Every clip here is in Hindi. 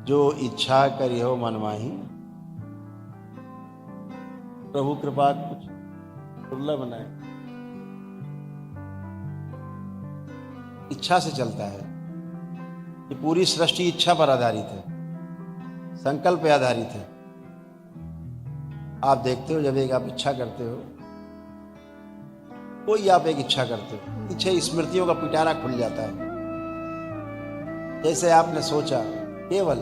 जो इच्छा करी हो मन माही। प्रभु कृपा कुछ दुर्लभ बनाए। इच्छा से चलता है। ये पूरी सृष्टि इच्छा पर आधारित है, संकल्प पे आधारित है। आप देखते हो जब एक आप इच्छा करते हो, कोई आप एक इच्छा करते हो, पीछे स्मृतियों का पिटारा खुल जाता है। जैसे आपने सोचा केवल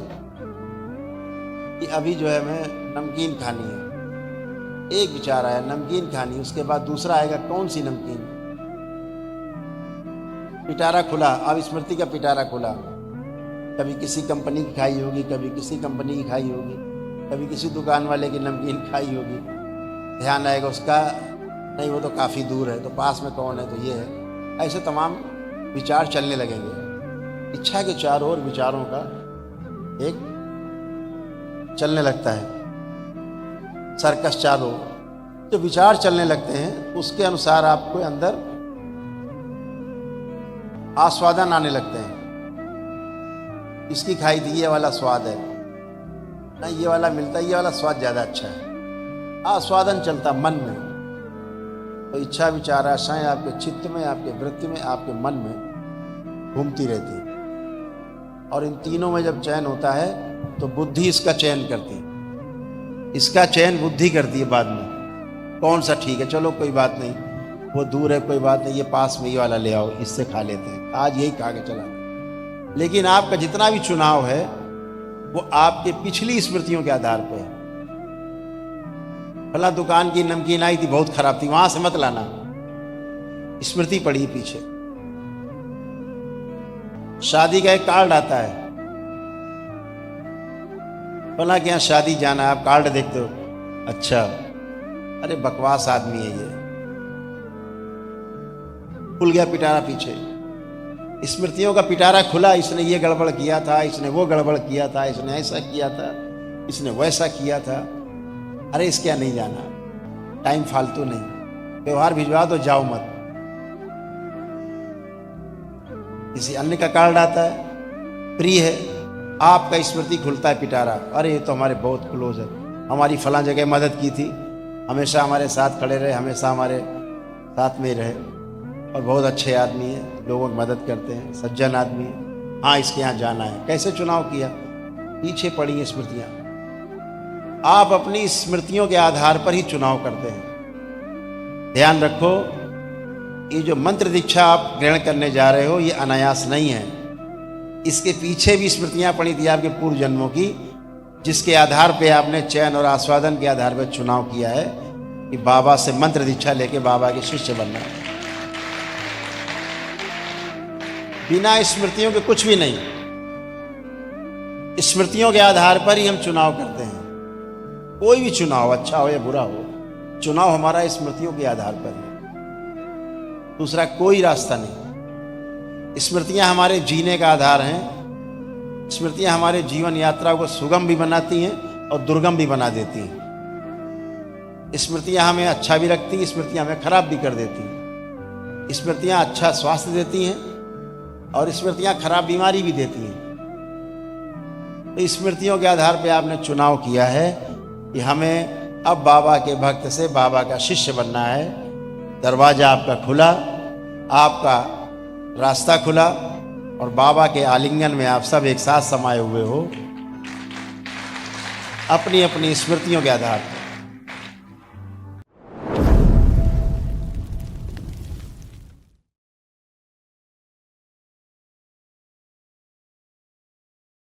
कि अभी जो है मैं नमकीन खानी है, एक विचार आया नमकीन खानी, उसके बाद दूसरा आएगा कौन सी नमकीन। पिटारा खुला, अब स्मृति का पिटारा खुला। कभी किसी कंपनी की खाई होगी, कभी किसी कंपनी की खाई होगी, कभी किसी दुकान वाले की नमकीन खाई होगी। ध्यान आएगा उसका, नहीं वो तो काफ़ी दूर है, तो पास में कौन है, तो ये है। ऐसे तमाम विचार चलने लगेंगे। इच्छा के चारों ओर विचारों का एक चलने लगता है सर्कस। चारों जो विचार चलने लगते हैं उसके अनुसार आपको अंदर आस्वादन आने लगते हैं। इसकी खाई थी, ये वाला स्वाद है, ना ये वाला मिलता है, ये वाला स्वाद ज़्यादा अच्छा है। आस्वादन चलता मन में। तो इच्छा विचार आशाएं आपके चित्त में, आपके वृत्ति में, आपके मन में घूमती रहती है। और इन तीनों में जब चयन होता है तो बुद्धि इसका चयन करती है। इसका चयन बुद्धि करती है बाद में, कौन सा ठीक है, चलो कोई बात नहीं, वो दूर है कोई बात नहीं, ये पास में ये वाला ले आओ, इससे खा लेते हैं, आज यही खा के चला। लेकिन आपका जितना भी चुनाव है वो आपके पिछली स्मृतियों के आधार पर है। फला दुकान की नमकीन आई थी, बहुत खराब थी, वहां से मत लाना, स्मृति पड़ी पीछे। शादी का एक कार्ड आता है, फला के यहाँ शादी जाना है, आप कार्ड देखते हो, अच्छा अरे बकवास आदमी है ये, खुल गया पिटारा पीछे। स्मृतियों का पिटारा खुला, इसने ये गड़बड़ किया था, इसने वो गड़बड़ किया था, इसने ऐसा किया था, इसने वैसा किया था। अरे इसके यहाँ नहीं जाना, टाइम फालतू नहीं, व्यवहार भिजवा दो, जाओ मत। किसी अन्य का कार्ड आता है, प्रिय है, आपका स्मृति खुलता है पिटारा, अरे ये तो हमारे बहुत क्लोज है, हमारी फलां जगह मदद की थी, हमेशा हमारे साथ खड़े रहे, हमेशा हमारे साथ में रहे, और बहुत अच्छे आदमी है, लोगों की मदद करते हैं, सज्जन आदमी है, हाँ इसके यहाँ जाना है। कैसे चुनाव किया, पीछे पड़ी स्मृतियाँ। आप अपनी स्मृतियों के आधार पर ही चुनाव करते हैं। ध्यान रखो, ये जो मंत्र दीक्षा आप ग्रहण करने जा रहे हो ये अनायास नहीं है। इसके पीछे भी स्मृतियां पड़ी थी आपके पूर्व जन्मों की, जिसके आधार पे आपने चयन और आस्वादन के आधार पर चुनाव किया है कि बाबा से मंत्र दीक्षा लेके बाबा के शिष्य बनना है। बिना स्मृतियों के कुछ भी नहीं, स्मृतियों के आधार पर ही हम चुनाव करते हैं। कोई भी चुनाव, अच्छा हो या बुरा हो, चुनाव हमारा स्मृतियों के आधार पर है, दूसरा कोई रास्ता नहीं। स्मृतियां हमारे जीने का आधार हैं। स्मृतियां हमारे जीवन यात्रा को सुगम भी बनाती हैं और दुर्गम भी बना देती हैं। स्मृतियां हमें अच्छा भी रखती हैं, स्मृतियां हमें खराब भी कर देती हैं। स्मृतियां अच्छा स्वास्थ्य देती हैं और स्मृतियां खराब बीमारी भी देती हैं। तो स्मृतियों के आधार पर आपने चुनाव किया है कि हमें अब बाबा के भक्त से बाबा का शिष्य बनना है। दरवाजा आपका खुला, आपका रास्ता खुला, और बाबा के आलिंगन में आप सब एक साथ समाये हुए हो अपनी अपनी स्मृतियों के आधार पर।